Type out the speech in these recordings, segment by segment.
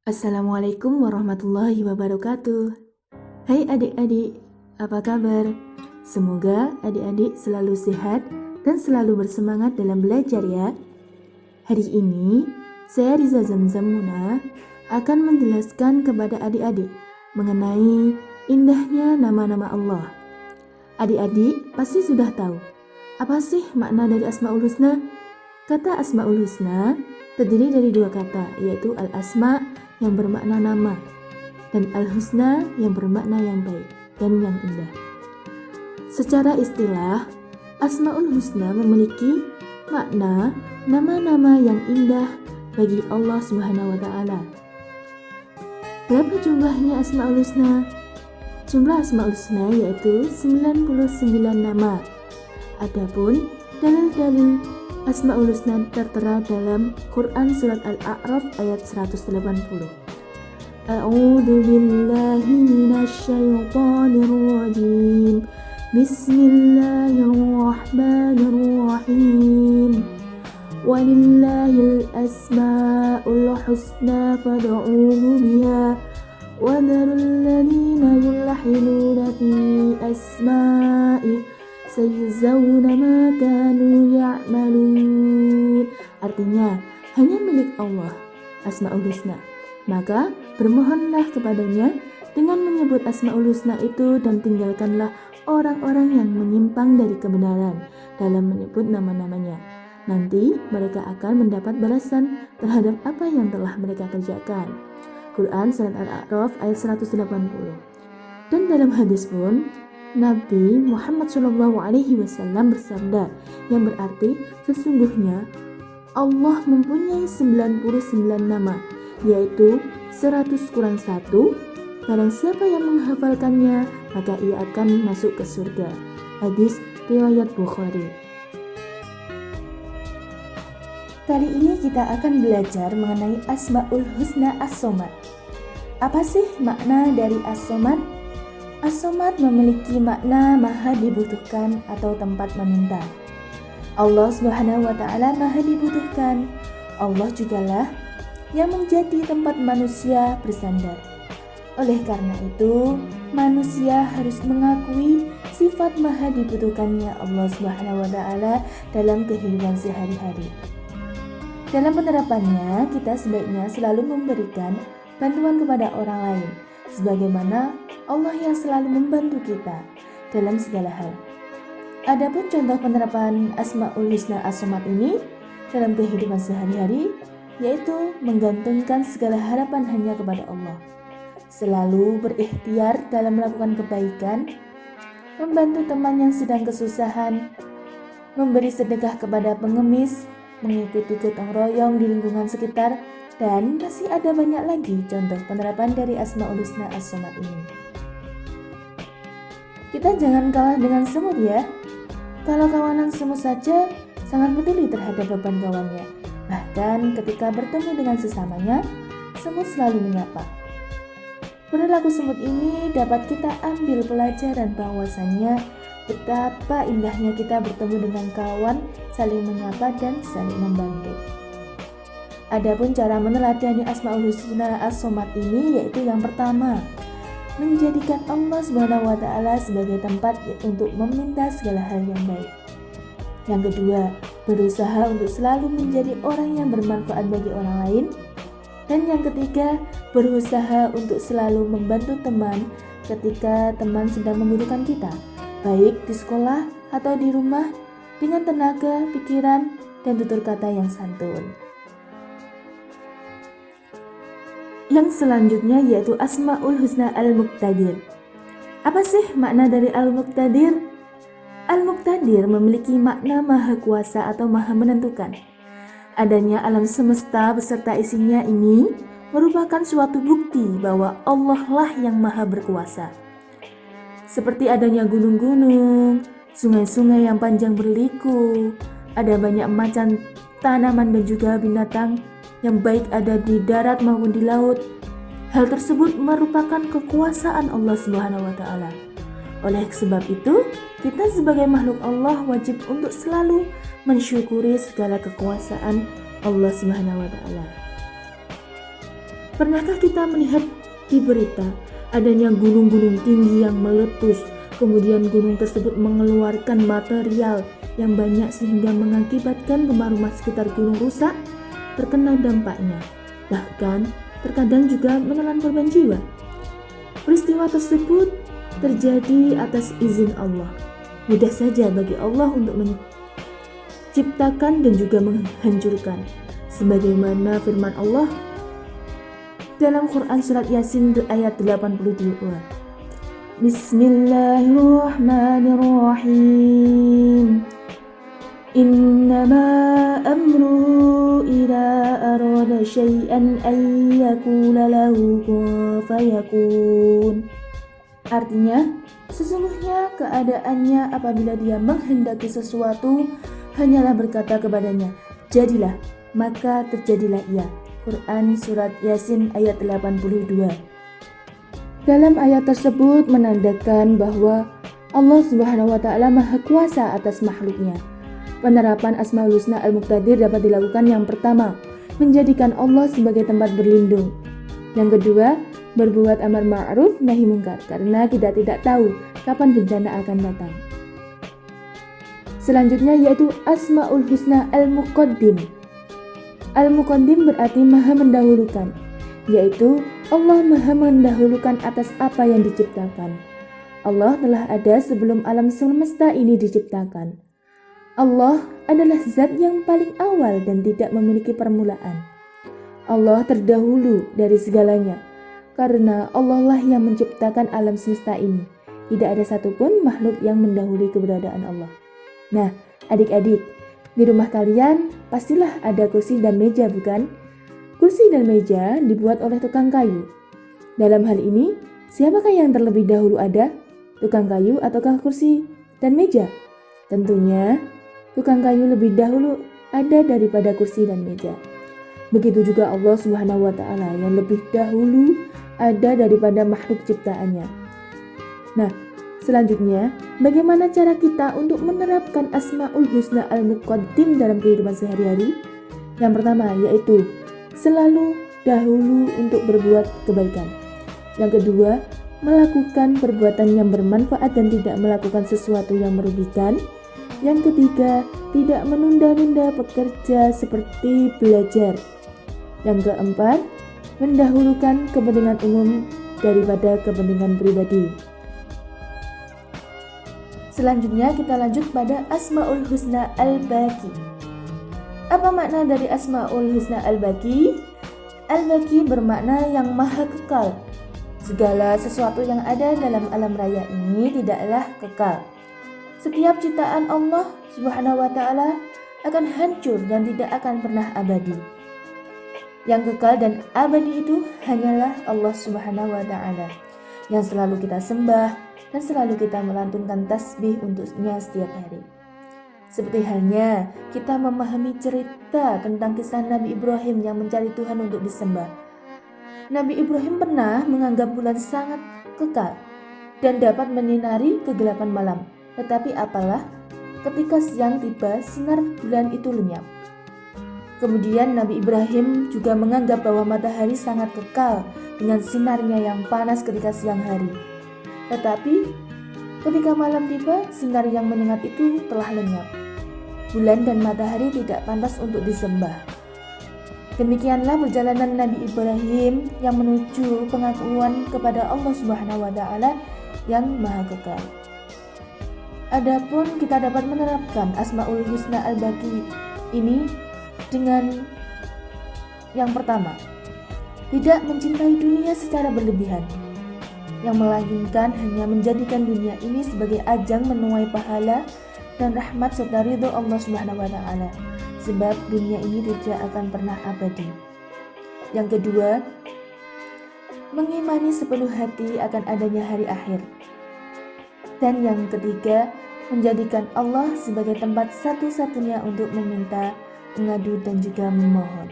Assalamualaikum warahmatullahi wabarakatuh. Hai adik-adik, apa kabar? Semoga adik-adik selalu sehat dan selalu bersemangat dalam belajar ya. Hari ini, saya Riza Zamzam Muna akan menjelaskan kepada adik-adik mengenai indahnya nama-nama Allah. Adik-adik pasti sudah tahu, apa sih makna dari Asmaul Husna? Kata Asmaul Husna terdiri dari dua kata, yaitu al-asma yang bermakna nama dan al-husna yang bermakna yang baik dan yang indah. Secara istilah, Asmaul Husna memiliki makna nama-nama yang indah bagi Allah Subhanahu wa taala. Berapa jumlahnya Asmaul Husna? Jumlah Asmaul Husna yaitu 99 nama. Adapun dalil-dalil Asmaul Husna tertera dalam Quran Surat Al-A'raf ayat 180. A'udzu billahi minasyaitonir rajim. Bismillahirrahmanirrahim. Walillahil asmaul husna fad'uuhu biha wa dharul ladzina yulhiduna fi asma'i sayuzawna ma kanu ya'malun. Artinya, hanya milik Allah Asmaul Husna. Maka bermohonlah kepadanya dengan menyebut Asmaul Husna itu dan tinggalkanlah orang-orang yang menyimpang dari kebenaran dalam menyebut nama-namanya. Nanti mereka akan mendapat balasan terhadap apa yang telah mereka kerjakan. Quran Surat Al-A'raf ayat 180. Dan dalam hadis pun Nabi Muhammad SAW bersabda, yang berarti sesungguhnya Allah mempunyai 99 nama, yaitu 100 kurang 1. Barang siapa yang menghafalkannya, maka ia akan masuk ke surga. Hadis riwayat Bukhari. Kali ini kita akan belajar mengenai Asmaul Husna As-Somad. Apa sih makna dari As-Somad? As-Somad memiliki makna maha dibutuhkan atau tempat meminta. Allah Subhanahu wa taala maha dibutuhkan. Allah jugalah yang menjadi tempat manusia bersandar. Oleh karena itu, manusia harus mengakui sifat maha dibutuhkannya Allah Subhanahu wa taala dalam kehidupan sehari-hari. Dalam penerapannya, kita sebaiknya selalu memberikan bantuan kepada orang lain, sebagaimana Allah yang selalu membantu kita dalam segala hal. Adapun contoh penerapan Asmaul Husna As-Somad ini dalam kehidupan sehari-hari, yaitu menggantungkan segala harapan hanya kepada Allah, selalu berikhtiar dalam melakukan kebaikan, membantu teman yang sedang kesusahan, memberi sedekah kepada pengemis, mengikuti gotong royong di lingkungan sekitar, dan masih ada banyak lagi contoh penerapan dari Asmaul Husna As-Somad ini. Kita jangan kalah dengan semut ya. Kalau kawanan semut saja sangat peduli terhadap beban kawannya. Bahkan ketika bertemu dengan sesamanya, semut selalu menyapa. Perilaku semut ini dapat kita ambil pelajaran bahwasannya betapa indahnya kita bertemu dengan kawan, saling menyapa dan saling membantu. Adapun cara meneladani Asmaul Husna As-Somad ini yaitu yang pertama, menjadikan Allah Subhanahu wa taala sebagai tempat untuk meminta segala hal yang baik. Yang kedua, berusaha untuk selalu menjadi orang yang bermanfaat bagi orang lain. Dan yang ketiga, berusaha untuk selalu membantu teman ketika teman sedang membutuhkan kita, baik di sekolah atau di rumah, dengan tenaga, pikiran, dan tutur kata yang santun. Yang selanjutnya yaitu Asmaul Husna Al-Muqtadir. Apa sih makna dari Al-Muqtadir? Al-Muqtadir memiliki makna maha kuasa atau maha menentukan. Adanya alam semesta beserta isinya ini merupakan suatu bukti bahwa Allah lah yang maha berkuasa. Seperti adanya gunung-gunung, sungai-sungai yang panjang berliku, ada banyak macam tanaman dan juga binatang yang baik ada di darat maupun di laut. Hal tersebut merupakan kekuasaan Allah Subhanahu wa taala. Oleh sebab itu, kita sebagai makhluk Allah wajib untuk selalu mensyukuri segala kekuasaan Allah Subhanahu wa taala. Pernahkah kita melihat di berita adanya gunung-gunung tinggi yang meletus, kemudian gunung tersebut mengeluarkan material yang banyak sehingga mengakibatkan rumah-rumah sekitar gunung rusak, terkena dampaknya. Bahkan terkadang juga menelan korban jiwa. Peristiwa tersebut terjadi atas izin Allah. Mudah saja bagi Allah untuk menciptakan dan juga menghancurkan. Sebagaimana firman Allah dalam Quran surat Yasin ayat 82. Bismillahirrahmanirrahim. Innama amru ila arada syai'an an yakula lahu kun fayakun. Artinya, sesungguhnya keadaannya apabila dia menghendaki sesuatu hanyalah berkata kepadanya, jadilah, maka terjadilah ia. Quran Surat Yasin ayat 82. Dalam ayat tersebut menandakan bahwa Allah Subhanahu wa Ta'ala Maha Kuasa atas makhluknya. Penerapan Asmaul Husna Al-Muqtadir dapat dilakukan yang pertama, menjadikan Allah sebagai tempat berlindung. Yang kedua, berbuat amar ma'ruf nahi mungkar karena kita tidak tahu kapan bencana akan datang. Selanjutnya yaitu Asmaul Husna Al-Muqaddim. Al-Muqaddim berarti maha mendahulukan, yaitu Allah maha mendahulukan atas apa yang diciptakan. Allah telah ada sebelum alam semesta ini diciptakan. Allah adalah zat yang paling awal dan tidak memiliki permulaan. Allah terdahulu dari segalanya, karena Allah lah yang menciptakan alam semesta ini. Tidak ada satupun makhluk yang mendahului keberadaan Allah. Nah, adik-adik, di rumah kalian pastilah ada kursi dan meja, bukan? Kursi dan meja dibuat oleh tukang kayu. Dalam hal ini, siapakah yang terlebih dahulu ada? Tukang kayu ataukah kursi dan meja? Tentunya, tukang kayu lebih dahulu ada daripada kursi dan meja. Begitu juga Allah Subhanahu wa Ta'ala yang lebih dahulu ada daripada makhluk ciptaannya. Nah, selanjutnya, bagaimana cara kita untuk menerapkan Asmaul Husna Al-Muqaddim dalam kehidupan sehari-hari? Yang pertama yaitu selalu dahulu untuk berbuat kebaikan. Yang kedua, melakukan perbuatan yang bermanfaat dan tidak melakukan sesuatu yang merugikan. Yang ketiga, tidak menunda-nunda pekerja seperti belajar. Yang keempat, mendahulukan kepentingan umum daripada kepentingan pribadi. Selanjutnya kita lanjut pada Asmaul Husna Al-Baqi. Apa makna dari Asmaul Husna Al-Baqi? Al-Baqi bermakna yang maha kekal. Segala sesuatu yang ada dalam alam raya ini tidaklah kekal. Setiap ciptaan Allah Subhanahu wa Ta'ala akan hancur dan tidak akan pernah abadi. Yang kekal dan abadi itu hanyalah Allah Subhanahu wa Ta'ala yang selalu kita sembah dan selalu kita melantunkan tasbih untuknya setiap hari. Seperti halnya kita memahami cerita tentang kisah Nabi Ibrahim yang mencari Tuhan untuk disembah. Nabi Ibrahim pernah menganggap bulan sangat kekal dan dapat menyinari kegelapan malam. Tetapi apalah, ketika siang tiba, sinar bulan itu lenyap. Kemudian Nabi Ibrahim juga menganggap bahwa matahari sangat kekal dengan sinarnya yang panas ketika siang hari. Tetapi ketika malam tiba, sinar yang menyengat itu telah lenyap. Bulan dan matahari tidak pantas untuk disembah. Demikianlah perjalanan Nabi Ibrahim yang menuju pengakuan kepada Allah Subhanahu wa Ta'ala yang maha kekal. Adapun kita dapat menerapkan Asmaul Husna Al-Baqi ini dengan yang pertama, tidak mencintai dunia secara berlebihan, yang melainkan hanya menjadikan dunia ini sebagai ajang menuai pahala dan rahmat serta ridho Allah Subhanahu wa Ta'ala, sebab dunia ini tidak akan pernah abadi. Yang kedua, mengimani sepenuh hati akan adanya hari akhir. Dan yang ketiga, menjadikan Allah sebagai tempat satu-satunya untuk meminta, mengadu dan juga memohon.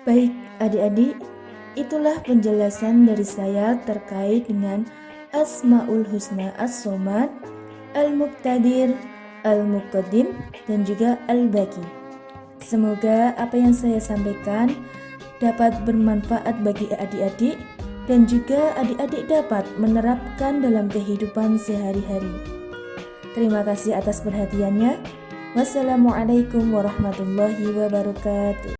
Baik adik-adik, itulah penjelasan dari saya terkait dengan Asmaul Husna As-Somad, Al-Muqtadir, Al-Muqaddim, dan juga Al-Baqi. Semoga apa yang saya sampaikan dapat bermanfaat bagi adik-adik dan juga adik-adik dapat menerapkan dalam kehidupan sehari-hari. Terima kasih atas perhatiannya. Wassalamualaikum warahmatullahi wabarakatuh.